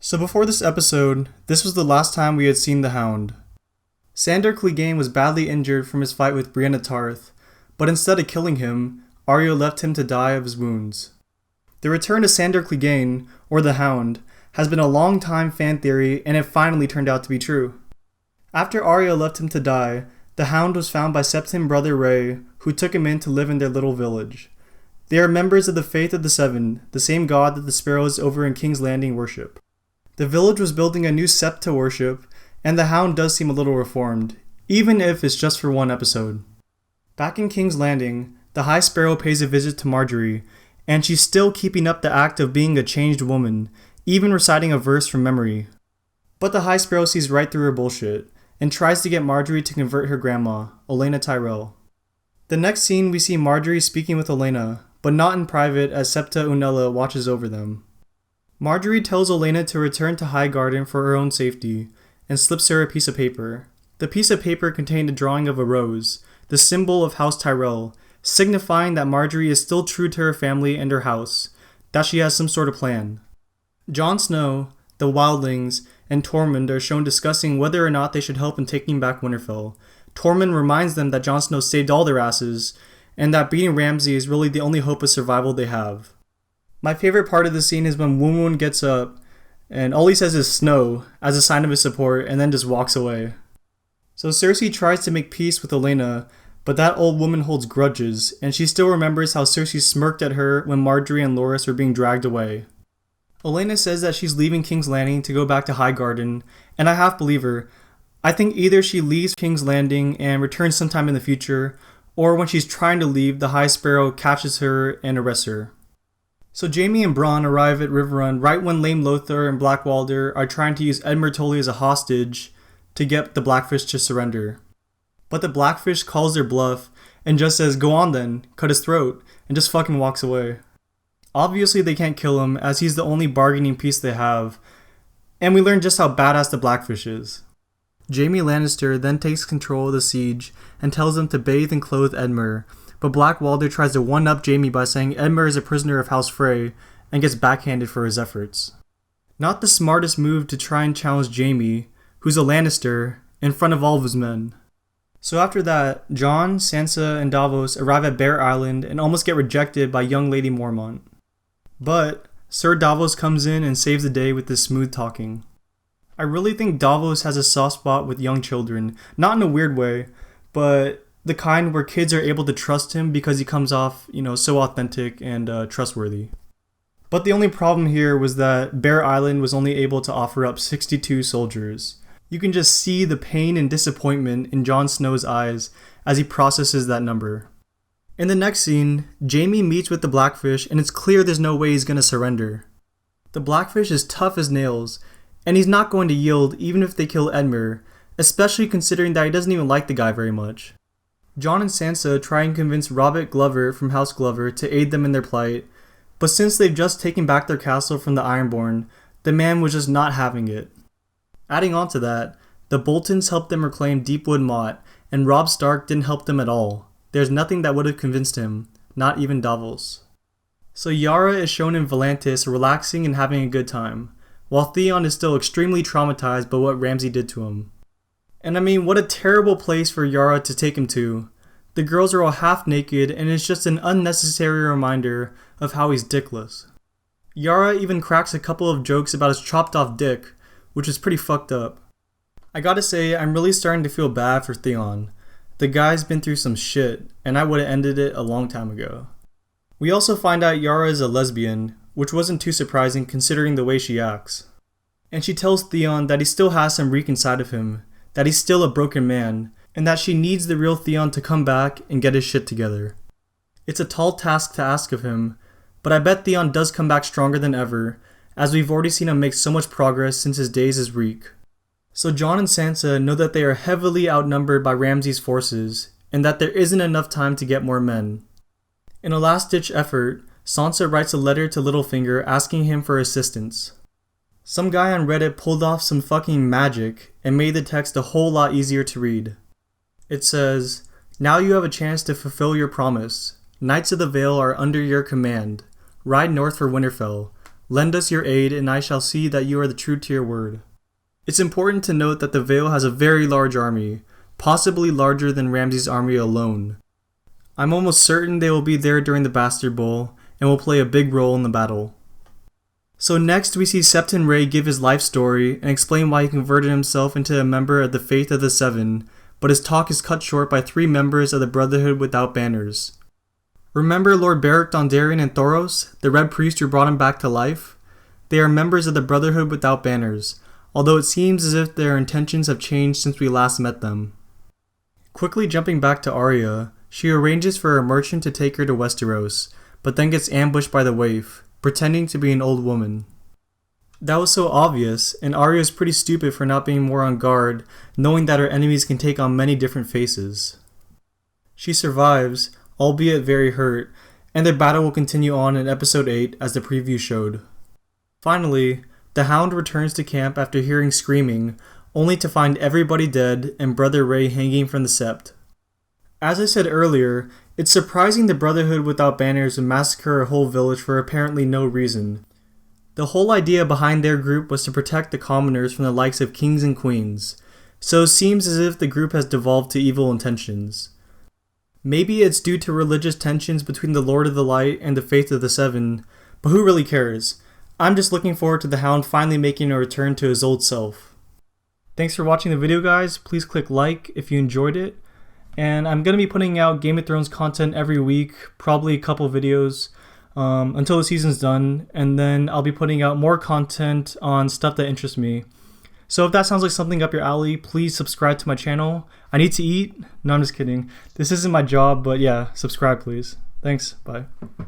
So before this episode, this was the last time we had seen the Hound. Sandor Clegane was badly injured from his fight with Brienne of Tarth, but instead of killing him, Arya left him to die of his wounds. The return of Sandor Clegane, or the Hound, has been a long-time fan theory, and it finally turned out to be true. After Arya left him to die, the Hound was found by Septon brother Ray, who took him in to live in their little village. They are members of the Faith of the Seven, the same god that the sparrows over in King's Landing worship. The village was building a new sept to worship, and the Hound does seem a little reformed, even if it's just for one episode. Back in King's Landing, the High Sparrow pays a visit to Margaery, and she's still keeping up the act of being a changed woman, even reciting a verse from memory. But the High Sparrow sees right through her bullshit, and tries to get Margaery to convert her grandma, Olenna Tyrell. The next scene we see Margaery speaking with Olenna, but not in private as Septa Unella watches over them. Margaery tells Olenna to return to Highgarden for her own safety, and slips her a piece of paper. The piece of paper contained a drawing of a rose, the symbol of House Tyrell, signifying that Margaery is still true to her family and her house, that she has some sort of plan. Jon Snow, the Wildlings, and Tormund are shown discussing whether or not they should help in taking back Winterfell. Tormund reminds them that Jon Snow saved all their asses, and that beating Ramsay is really the only hope of survival they have. My favorite part of the scene is when Woon gets up, and all he says is Snow, as a sign of his support, and then just walks away. So Cersei tries to make peace with Olenna, but that old woman holds grudges, and she still remembers how Cersei smirked at her when Margaery and Loras were being dragged away. Olenna says that she's leaving King's Landing to go back to Highgarden, and I half believe her. I think either she leaves King's Landing and returns sometime in the future, or when she's trying to leave, the High Sparrow catches her and arrests her. So Jaime and Bronn arrive at Riverrun right when Lame Lothar and Blackwalder are trying to use Edmure Tully as a hostage to get the Blackfish to surrender. But the Blackfish calls their bluff and just says, "Go on then, cut his throat," and just fucking walks away. Obviously they can't kill him as he's the only bargaining piece they have, and we learn just how badass the Blackfish is. Jaime Lannister then takes control of the siege and tells them to bathe and clothe Edmure, but Blackwalder tries to one-up Jaime by saying Edmure is a prisoner of House Frey and gets backhanded for his efforts. Not the smartest move to try and challenge Jaime, who's a Lannister, in front of all of his men. So after that, Jon, Sansa, and Davos arrive at Bear Island and almost get rejected by young Lady Mormont. But Sir Davos comes in and saves the day with his smooth talking. I really think Davos has a soft spot with young children, not in a weird way, but the kind where kids are able to trust him because he comes off, so authentic and trustworthy. But the only problem here was that Bear Island was only able to offer up 62 soldiers. You can just see the pain and disappointment in Jon Snow's eyes as he processes that number. In the next scene, Jaime meets with the Blackfish and it's clear there's no way he's going to surrender. The Blackfish is tough as nails, and he's not going to yield even if they kill Edmure, especially considering that he doesn't even like the guy very much. Jon and Sansa try and convince Robert Glover from House Glover to aid them in their plight, but since they've just taken back their castle from the Ironborn, the man was just not having it. Adding on to that, the Boltons helped them reclaim Deepwood Motte, and Robb Stark didn't help them at all. There's nothing that would have convinced him, not even Davos. So Yara is shown in Volantis relaxing and having a good time, while Theon is still extremely traumatized by what Ramsay did to him. And I mean, what a terrible place for Yara to take him to. The girls are all half naked and it's just an unnecessary reminder of how he's dickless. Yara even cracks a couple of jokes about his chopped off dick, which is pretty fucked up. I gotta say, I'm really starting to feel bad for Theon. The guy's been through some shit, and I would've ended it a long time ago. We also find out Yara is a lesbian, which wasn't too surprising considering the way she acts. And she tells Theon that he still has some reek inside of him, that he's still a broken man, and that she needs the real Theon to come back and get his shit together. It's a tall task to ask of him, but I bet Theon does come back stronger than ever, as we've already seen him make so much progress since his days as Reek. So Jon and Sansa know that they are heavily outnumbered by Ramsay's forces, and that there isn't enough time to get more men. In a last-ditch effort, Sansa writes a letter to Littlefinger asking him for assistance. Some guy on Reddit pulled off some fucking magic and made the text a whole lot easier to read. It says, "Now you have a chance to fulfill your promise. Knights of the Vale are under your command. Ride north for Winterfell. Lend us your aid, and I shall see that you are true to your word. It's important to note that the Vale has a very large army, possibly larger than Ramsay's army alone. I'm almost certain they will be there during the Bastard Bowl, and will play a big role in the battle. So next we see Septon Ray give his life story and explain why he converted himself into a member of the Faith of the Seven, but his talk is cut short by 3 members of the Brotherhood without banners. Remember Lord Beric Dondarrion and Thoros, the Red Priest who brought him back to life? They are members of the Brotherhood without banners, although it seems as if their intentions have changed since we last met them. Quickly jumping back to Arya, she arranges for a merchant to take her to Westeros, but then gets ambushed by the waif, pretending to be an old woman. That was so obvious, and Arya is pretty stupid for not being more on guard, knowing that her enemies can take on many different faces. She survives, albeit very hurt, and their battle will continue on in episode 8 as the preview showed. Finally, the Hound returns to camp after hearing screaming, only to find everybody dead and Brother Ray hanging from the sept. As I said earlier, it's surprising the Brotherhood without banners would massacre a whole village for apparently no reason. The whole idea behind their group was to protect the commoners from the likes of kings and queens, so it seems as if the group has devolved to evil intentions. Maybe it's due to religious tensions between the Lord of the Light and the Faith of the Seven, but who really cares? I'm just looking forward to the Hound finally making a return to his old self. Thanks for watching the video, guys. Please click like if you enjoyed it. And I'm going to be putting out Game of Thrones content every week, probably a couple videos, until the season's done. And then I'll be putting out more content on stuff that interests me. So if that sounds like something up your alley, please subscribe to my channel. I need to eat. No, I'm just kidding. This isn't my job, but yeah, subscribe please. Thanks. Bye.